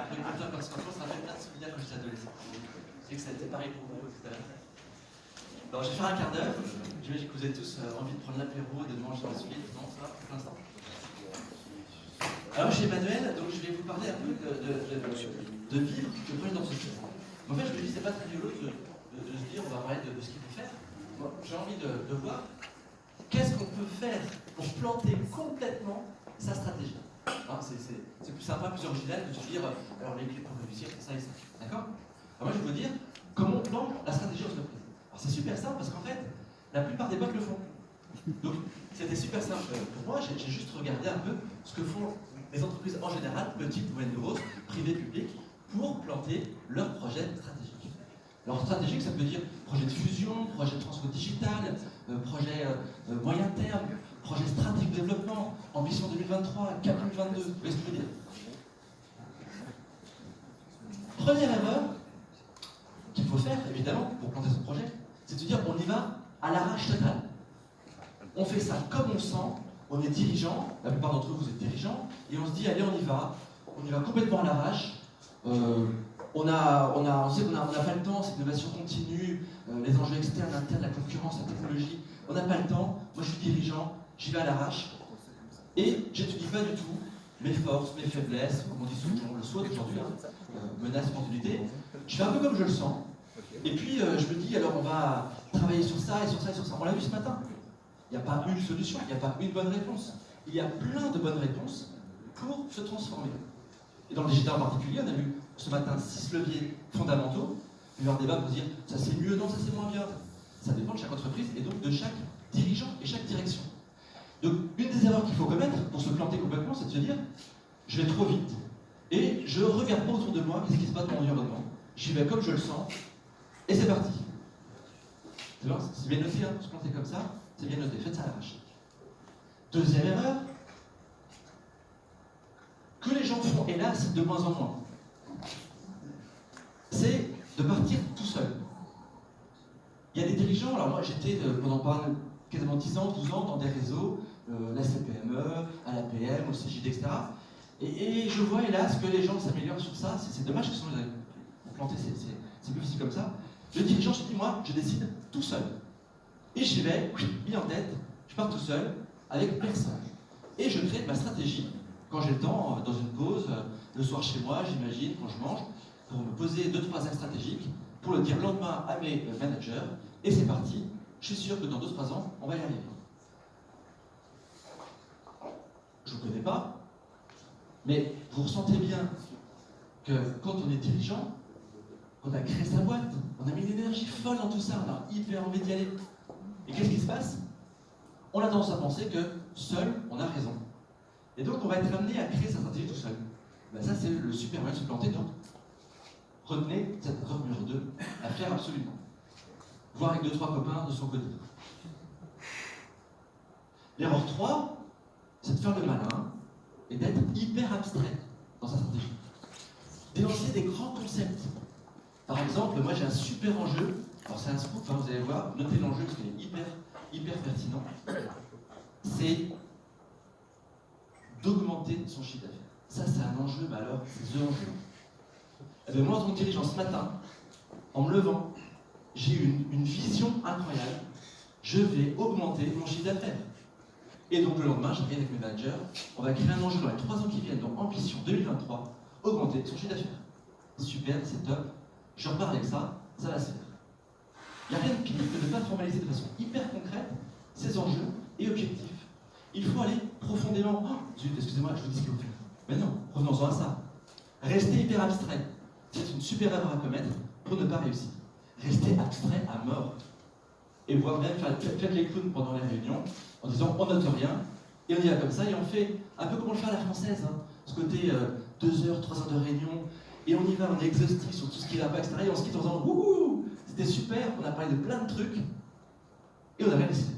l'écouteur quand ça rappelle plein de souvenirs quand j'étais adolescent. Je sais que ça a été pareil pour vous, etc. Alors, je vais faire un quart d'heure. J'imagine que vous avez tous envie de prendre l'apéro et de manger ensuite. Non, ça, pour l'instant. Alors, je suis Emmanuel, donc je vais vous parler un peu de vivre le projet d'entreprise. En fait, je me dis, c'est pas très rigolo de se dire, on va parler de ce qu'il faut faire. Moi, j'ai envie de voir qu'est-ce qu'on peut faire pour planter complètement sa stratégie. Hein, c'est plus sympa, plus original que de se dire, alors les clés pour réussir, c'est ça et ça. D'accord? Alors moi, je vais vous dire comment on plante la stratégie d'entreprise. Alors c'est super simple parce qu'en fait, la plupart des boîtes le font. Donc c'était super simple pour moi, j'ai juste regardé un peu ce que font les entreprises en général, petites, moyennes, grosses, privées, publiques, pour planter leur projet stratégique. Alors stratégique, ça peut dire projet de fusion, projet de transfert digital, projet moyen terme, projet stratégique de développement, ambition 2023, cap 2022, vous voyez ce que je veux dire? Première erreur qu'il faut faire, évidemment, pour planter son projet, c'est de se dire on y va à l'arrache totale. On fait ça comme on sent, on est dirigeant, la plupart d'entre vous êtes dirigeants, et on se dit allez on y va complètement à l'arrache. On sait qu'on n'a pas le temps, c'est l'innovation continue, les enjeux externes, internes, la concurrence, la technologie, on n'a pas le temps, moi je suis dirigeant, j'y vais à l'arrache, et j'étudie pas du tout mes forces, mes faiblesses, comme on dit souvent, le SWOT aujourd'hui, menace, opportunité, je fais un peu comme je le sens, et puis je me dis alors on va travailler sur ça et sur ça et sur ça. On l'a vu ce matin, il n'y a pas une solution, il n'y a pas une bonne réponse, il y a plein de bonnes réponses pour se transformer. Et dans le digital en particulier, on a vu ce matin 6 leviers fondamentaux. Il y a eu un débat pour dire ça c'est mieux, non, ça c'est moins bien. Ça dépend de chaque entreprise et donc de chaque dirigeant et chaque direction. Donc une des erreurs qu'il faut commettre pour se planter complètement, c'est de se dire je vais trop vite et je ne regarde pas autour de moi qu'est-ce qui se passe dans mon environnement. J'y vais comme je le sens et c'est parti. C'est bien noté, se planter comme ça, c'est bien noté, faites ça à l'arrache. Deuxième erreur, que les gens font, hélas, de moins en moins, c'est de partir tout seul. Il y a des dirigeants, alors moi j'étais pendant quasiment 10 ans, 12 ans dans des réseaux, la CPME, à la PM, au CJD, etc. Et je vois hélas que les gens s'améliorent sur ça, c'est dommage que ce soit planté, c'est plus facile comme ça. Le dirigeant se dit, moi je décide tout seul. Et j'y vais, mis en tête, je pars tout seul, avec personne. Et je crée ma stratégie, quand j'ai le temps, dans une pause, le soir chez moi, j'imagine, quand je mange, pour me poser 2-3 axes stratégiques, pour le dire le lendemain à mes managers, et c'est parti, je suis sûr que dans 2-3 ans, on va y arriver. Je ne vous connais pas, mais vous ressentez bien que quand on est dirigeant, on a créé sa boîte, on a mis une énergie folle dans tout ça, on a hyper envie d'y aller. Et qu'est-ce qui se passe? On a tendance à penser que seul, on a raison. Et donc, on va être amené à créer sa stratégie tout seul. Ben ça, c'est le super moyen de se planter. Donc, retenez cette erreur numéro 2 à faire absolument. Voir avec 2-3 copains de son côté. L'erreur 3, c'est de faire le malin et d'être hyper abstrait dans sa stratégie. D'énoncer des grands concepts. Par exemple, moi j'ai un super enjeu. Alors c'est un scoop, vous allez voir, notez l'enjeu parce qu'il est hyper pertinent. C'est d'augmenter son chiffre d'affaires. Ça c'est un enjeu, mais alors c'est the enjeu. Et bien, moi en tant que dirigeant ce matin, en me levant, j'ai eu une vision incroyable. Je vais augmenter mon chiffre d'affaires. Et donc le lendemain, je reviens avec mes managers, on va créer un enjeu dans les 3 ans qui viennent, donc ambition 2023, augmenter son chiffre d'affaires. Super, c'est top. Je repars avec ça, ça va se faire. Il n'y a rien de pire que de ne pas formaliser de façon hyper concrète ces enjeux et objectifs. Il faut aller profondément. Oh, zut, excusez-moi, je vous dis ce qu'il faut faire. Mais non, revenons-en à ça. Rester hyper abstrait. C'est une super erreur à commettre pour ne pas réussir. Rester abstrait à mort. Et voire même faites les clowns pendant les réunions en disant on note rien et on y va comme ça et on fait un peu comme on le fait à la française. Ce côté 2 heures, 3 heures de réunion et on y va, on est exhaustif sur tout ce qui va pas, etc. Et on se quitte en disant wouhou, c'était super, on a parlé de plein de trucs et on a rien décidé.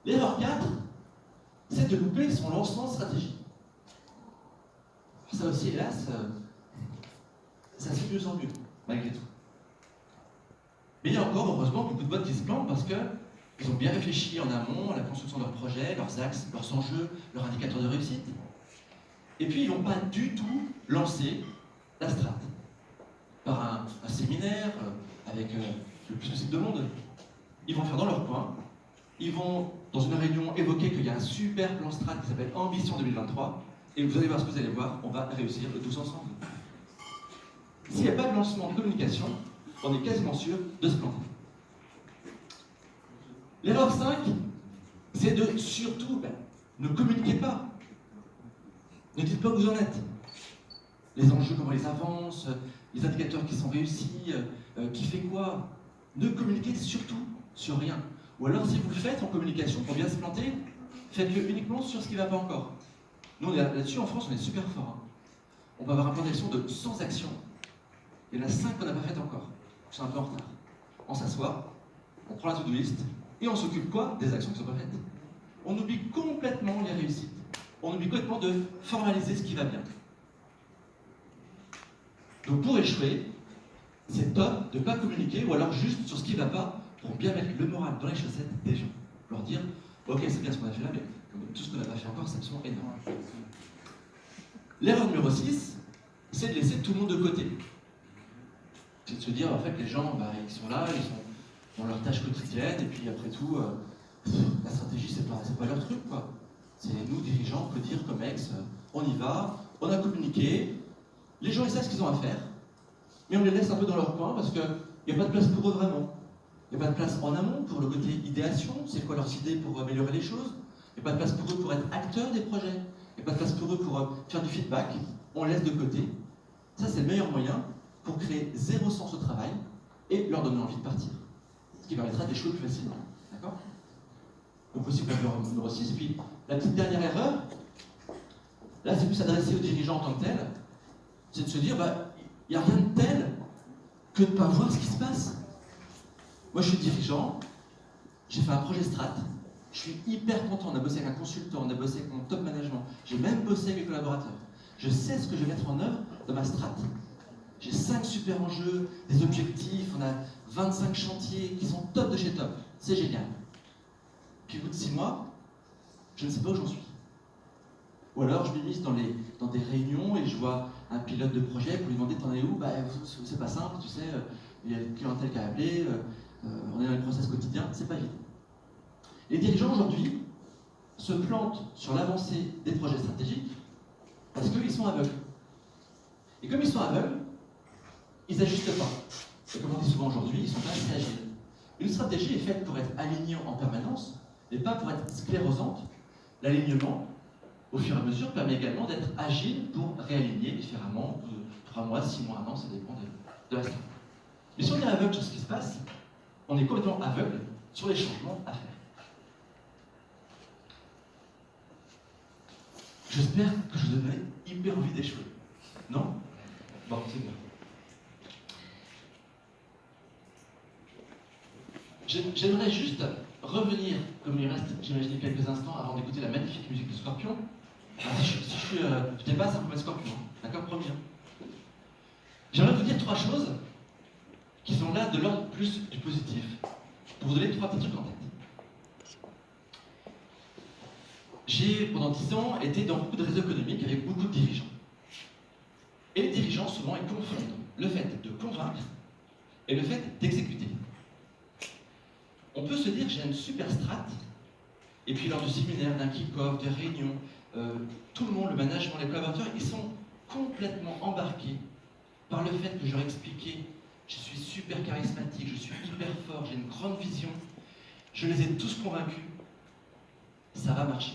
L'erreur 4, c'est de louper son lancement de stratégie. Ça aussi, hélas, ça se fait de mieux en mieux, malgré tout. Mais il y a encore, heureusement, beaucoup de boîtes qui se plantent parce qu'ils ont bien réfléchi en amont à la construction de leurs projets, leurs axes, leurs enjeux, leurs indicateurs de réussite. Et puis, ils ne vont pas du tout lancer la strat. Par un séminaire, avec le plus possible de monde. Ils vont faire dans leur coin. Ils vont, dans une réunion, évoquer qu'il y a un super plan strat qui s'appelle Ambition 2023. Et vous allez voir ce que vous allez voir, on va réussir tous ensemble. S'il n'y a pas de lancement de communication, on est quasiment sûr de se planter. L'erreur 5, c'est de surtout ne communiquez pas. Ne dites pas où vous en êtes. Les enjeux, comment ils avancent, les indicateurs qui sont réussis, qui fait quoi. Ne communiquez surtout sur rien. Ou alors, si vous le faites en communication pour bien se planter, faites-le uniquement sur ce qui ne va pas encore. Nous, là-dessus, en France, on est super fort. Hein. On peut avoir un plan d'action de 100 actions. Il y en a 5 qu'on n'a pas faites encore. C'est un peu en retard. On s'assoit, on prend la to-do list, et on s'occupe quoi? Des actions qui ne sont pas faites. On oublie complètement les réussites. On oublie complètement de formaliser ce qui va bien. Donc pour échouer, c'est top de ne pas communiquer, ou alors juste sur ce qui ne va pas, pour bien mettre le moral dans les chaussettes des gens. Leur dire, ok, c'est bien ce qu'on a fait là, mais tout ce qu'on n'a pas fait encore, c'est absolument énorme. L'erreur numéro 6, c'est de laisser tout le monde de côté. C'est de se dire, en fait, les gens, ils sont là, ils sont dans leurs tâches quotidiennes, et puis après tout, la stratégie, c'est pas leur truc, quoi. C'est nous, dirigeants, on peut dire comme ex, on y va, on a communiqué, les gens, ils savent ce qu'ils ont à faire, mais on les laisse un peu dans leur coin, parce qu'il n'y a pas de place pour eux vraiment. Il n'y a pas de place en amont pour le côté idéation, c'est quoi leurs idées pour améliorer les choses. Il n'y a pas de place pour eux pour être acteurs des projets. Il n'y a pas de place pour eux pour faire du feedback. On laisse de côté. Ça, c'est le meilleur moyen pour créer zéro sens au travail et leur donner envie de partir. Ce qui permettra d'échouer plus facilement. D'accord? Donc aussi pour l'erreur numéro 6. Et puis, la petite dernière erreur, là, c'est plus s'adresser aux dirigeants en tant que tel, c'est de se dire, il n'y a rien de tel que de ne pas voir ce qui se passe. Moi, je suis dirigeant, j'ai fait un projet strat, je suis hyper content, on a bossé avec un consultant, on a bossé avec mon top management, j'ai même bossé avec les collaborateurs. Je sais ce que je vais mettre en œuvre dans ma strat. J'ai 5 super enjeux, des objectifs, on a 25 chantiers qui sont top de chez top. C'est génial. Puis au bout de 6 mois, je ne sais pas où j'en suis. Ou alors je m'immisce dans des réunions et je vois un pilote de projet pour lui demander t'en es où? C'est pas simple, tu sais, il y a une clientèle qui a appelé, on est dans les process quotidiens, c'est pas évident. Les dirigeants aujourd'hui se plantent sur l'avancée des projets stratégiques parce qu'ils sont aveugles. Et comme ils sont aveugles, ils n'ajustent pas. Et comme on dit souvent aujourd'hui, ils sont pas assez agiles. Une stratégie est faite pour être alignante en permanence, et pas pour être sclérosante. L'alignement, au fur et à mesure, permet également d'être agile pour réaligner différemment, 3 mois, 6 mois, 1 an, ça dépend de la stratégie. Mais si on est aveugle sur ce qui se passe, on est complètement aveugle sur les changements à faire. J'espère que je vous donnerai hyper envie d'échouer. Non? Bon, c'est bien. J'aimerais juste revenir, comme il reste, j'imagine, quelques instants avant d'écouter la magnifique musique de Scorpion. Alors, si je dépasse un peu de Scorpion, d'accord, promis. J'aimerais vous dire 3 choses qui sont là de l'ordre plus du positif, pour vous donner 3 petits trucs en tête. J'ai, pendant 10 ans, été dans beaucoup de réseaux économiques avec beaucoup de dirigeants. Et les dirigeants, souvent, ils confondent le fait de convaincre et le fait d'exécuter. On peut se dire, j'ai une super strat, et puis lors du séminaire, d'un kick-off, des réunions, tout le monde, le management, les collaborateurs, ils sont complètement embarqués par le fait que je leur ai expliqué, je suis super charismatique, je suis hyper fort, j'ai une grande vision, je les ai tous convaincus, ça va marcher.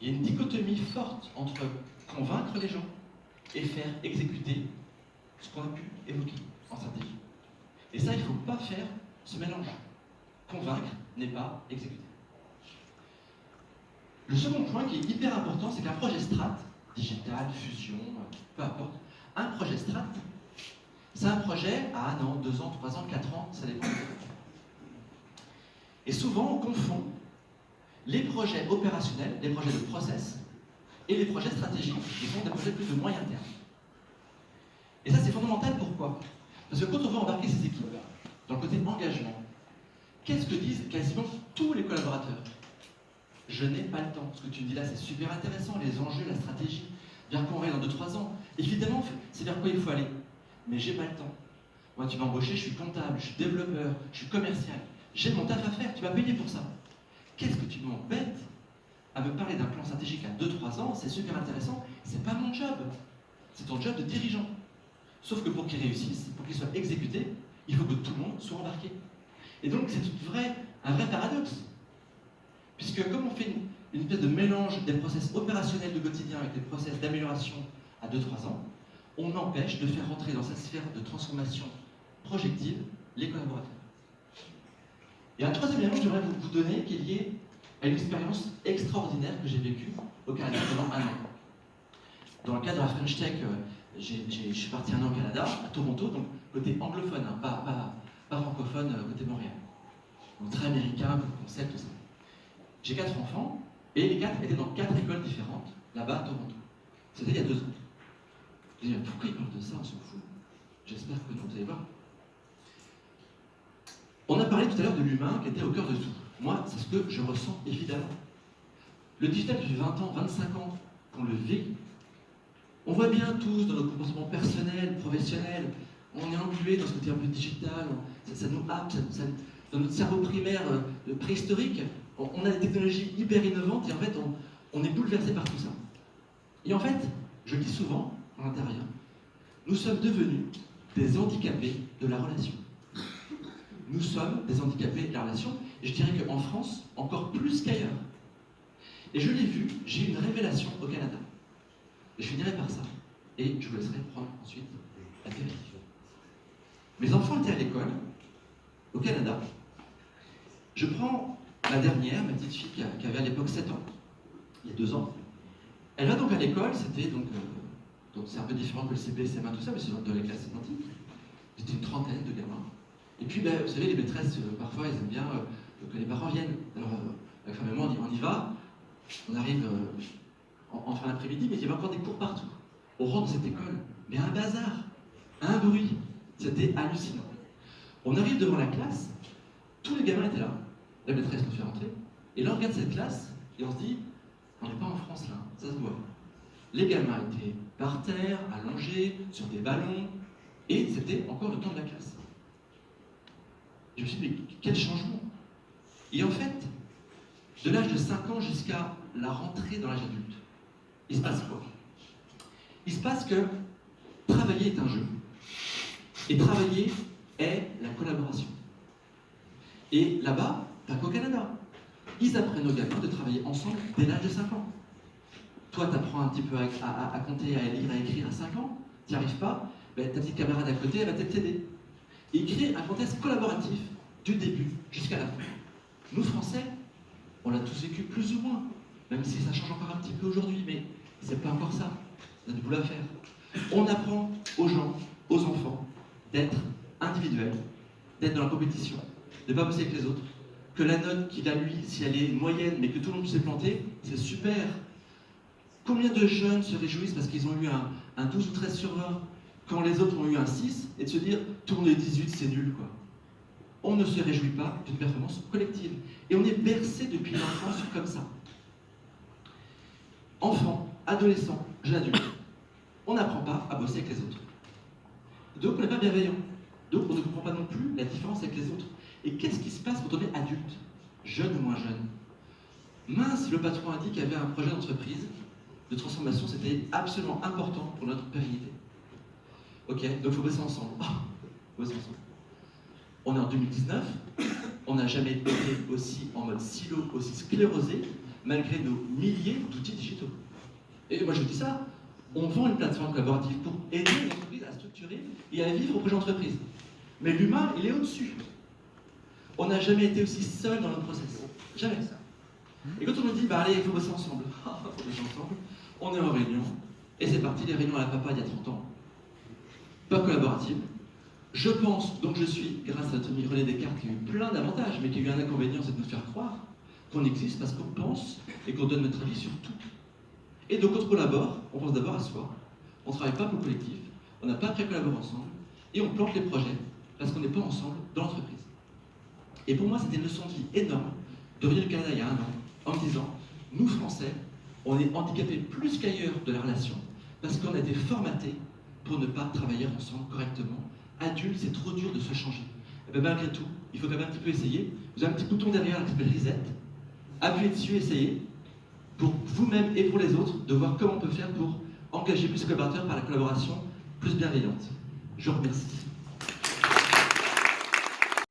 Il y a une dichotomie forte entre convaincre les gens et faire exécuter ce qu'on a pu évoquer en stratégie. Et ça, il ne faut pas faire ce mélange. Convaincre n'est pas exécuter. Le second point qui est hyper important, c'est qu'un projet strat, digital, fusion, peu importe, un projet strat, c'est un projet à 1 an, 2 ans, 3 ans, 4 ans, ça dépend. Et souvent, on confond les projets opérationnels, les projets de process, et les projets stratégiques, qui sont des projets plus de moyen terme. Et ça, c'est fondamental, pourquoi? Parce que quand on veut embarquer ces équipes dans le côté engagement, qu'est-ce que disent quasiment tous les collaborateurs? Je n'ai pas le temps. Ce que tu dis là, c'est super intéressant, les enjeux, la stratégie. vers quoi on va aller dans 2-3 ans. Évidemment, c'est vers quoi il faut aller. Mais j'ai pas le temps. Moi, tu m'as embauché, je suis comptable, je suis développeur, je suis commercial. J'ai mon taf à faire, tu vas payer pour ça. Qu'est-ce que tu m'embêtes à me parler d'un plan stratégique à 2-3 ans? C'est super intéressant, c'est pas mon job. C'est ton job de dirigeant. Sauf que pour qu'il réussisse, pour qu'il soit exécuté, il faut que tout le monde soit embarqué. Et donc, c'est un vrai paradoxe. Puisque comme on fait une espèce de mélange des process opérationnels du quotidien avec des process d'amélioration à 2-3 ans, on empêche de faire rentrer dans cette sphère de transformation projective les collaborateurs. Et un troisième élément que j'aimerais vous donner, qui est lié à une expérience extraordinaire que j'ai vécue au Canada pendant 1 an. Dans le cadre de la French Tech, je suis parti 1 an au Canada, à Toronto, donc côté anglophone, hein, pas francophone, côté Montréal. Donc très américain, comme concept, tout ça. J'ai 4 enfants, et les 4 étaient dans 4 écoles différentes, là-bas à Toronto. C'était il y a 2 ans. Je me dis, pourquoi ils parlent de ça, on s'en fout? J'espère que non, vous allez voir. On a parlé tout à l'heure de l'humain qui était au cœur de tout. Moi, c'est ce que je ressens évidemment. Le digital depuis 20 ans, 25 ans qu'on le vit, on voit bien tous dans notre comportement personnel, professionnel, on est englué dans ce côté un peu digital, ça nous happe, dans notre cerveau primaire préhistorique, on a des technologies hyper innovantes et en fait on est bouleversé par tout ça. Et en fait, je le dis souvent, à l'intérieur, nous sommes devenus des handicapés de la relation. Nous sommes des handicapés de la relation, et je dirais qu'en France, encore plus qu'ailleurs. Et je l'ai vu, j'ai eu une révélation au Canada. Et je finirai par ça. Et je vous laisserai prendre ensuite la vérité. Mes enfants étaient à l'école, au Canada. Je prends la dernière, ma petite fille qui avait à l'époque 7 ans, il y a 2 ans. Elle va donc à l'école, c'était donc c'est un peu différent que le CP, CM1, tout ça, mais c'est de la classe sémantique. C'était une trentaine de gamins. Et puis, ben, vous savez, les maîtresses, parfois, elles aiment bien que les parents viennent. Alors, avec ma maman, on dit, on y va. On arrive en fin d'après-midi, mais il y avait encore des cours partout. On rentre dans cette école, mais un bazar, un bruit. C'était hallucinant. On arrive devant la classe, tous les gamins étaient là. La maîtresse nous fait rentrer. Et là, on regarde cette classe, et on se dit, on n'est pas en France, là, ça se voit. Les gamins étaient par terre, allongés, sur des ballons, et c'était encore le temps de la classe. Je me suis dit, mais quel changement! Et en fait, de l'âge de 5 ans jusqu'à la rentrée dans l'âge adulte, il se passe quoi? Il se passe que travailler est un jeu. Et travailler est la collaboration. Et là-bas, pas qu'au Canada, ils apprennent aux gamins de travailler ensemble dès l'âge de 5 ans. Toi, tu apprends un petit peu à compter, à lire, à écrire à 5 ans, tu n'y arrives pas, ben, ta petite camarade à côté, elle va peut-être t'aider. Et créer un contexte collaboratif du début jusqu'à la fin. Nous, Français, on l'a tous vécu plus ou moins, même si ça change encore un petit peu aujourd'hui, mais c'est pas encore ça. On a du boulot à faire. On apprend aux gens, aux enfants, d'être individuels, d'être dans la compétition, de ne pas bosser avec les autres, que la note qu'il a lui, si elle est moyenne, mais que tout le monde s'est planté, c'est super. Combien de jeunes se réjouissent parce qu'ils ont eu un 12 ou 13 sur 20 quand les autres ont eu un 6, et de se dire, tourner 18, c'est nul, quoi. On ne se réjouit pas d'une performance collective. Et on est bercé depuis l'enfance comme ça. Enfant, adolescent, jeune adulte, on n'apprend pas à bosser avec les autres. Donc on n'est pas bienveillant. Donc on ne comprend pas non plus la différence avec les autres. Et qu'est-ce qui se passe quand on est adulte, jeune ou moins jeune? Mince, le patron a dit qu'il y avait un projet d'entreprise de transformation, c'était absolument important pour notre pérennité. Ok, donc il faut bosser ensemble. Faut bosser ensemble. On est en 2019, on n'a jamais été aussi en mode silo, aussi sclérosé, malgré nos milliers d'outils digitaux. Et moi je dis ça, on vend une plateforme collaborative pour aider les entreprises à structurer et à vivre au projet d'entreprise. Mais l'humain, il est au-dessus. On n'a jamais été aussi seul dans notre process. Jamais. Et quand on nous dit, bah allez, il faut bosser ensemble. Il faut bosser ensemble. On est en réunion, et c'est parti, les réunions à la papa il y a 30 ans. Pas collaborative. Je pense, donc je suis, grâce à Tony René Descartes, qui a eu plein d'avantages, mais qui a eu un inconvénient, c'est de nous faire croire qu'on existe parce qu'on pense et qu'on donne notre avis sur tout. Et donc quand on collabore, on pense d'abord à soi, on ne travaille pas pour le collectif, on n'a pas appris à collaborer ensemble, et on plante les projets parce qu'on n'est pas ensemble dans l'entreprise. Et pour moi, c'était une leçon de vie énorme de revenir du Canada il y a 1 an, en me disant, nous Français, on est handicapés plus qu'ailleurs de la relation, parce qu'on a été formatés pour ne pas travailler ensemble correctement. Adultes, c'est trop dur de se changer. Et bien malgré tout, il faut quand même un petit peu essayer. Vous avez un petit bouton derrière qui s'appelle Reset. Appuyez dessus, essayez, pour vous-même et pour les autres, de voir comment on peut faire pour engager plus de collaborateurs par la collaboration plus bienveillante. Je vous remercie.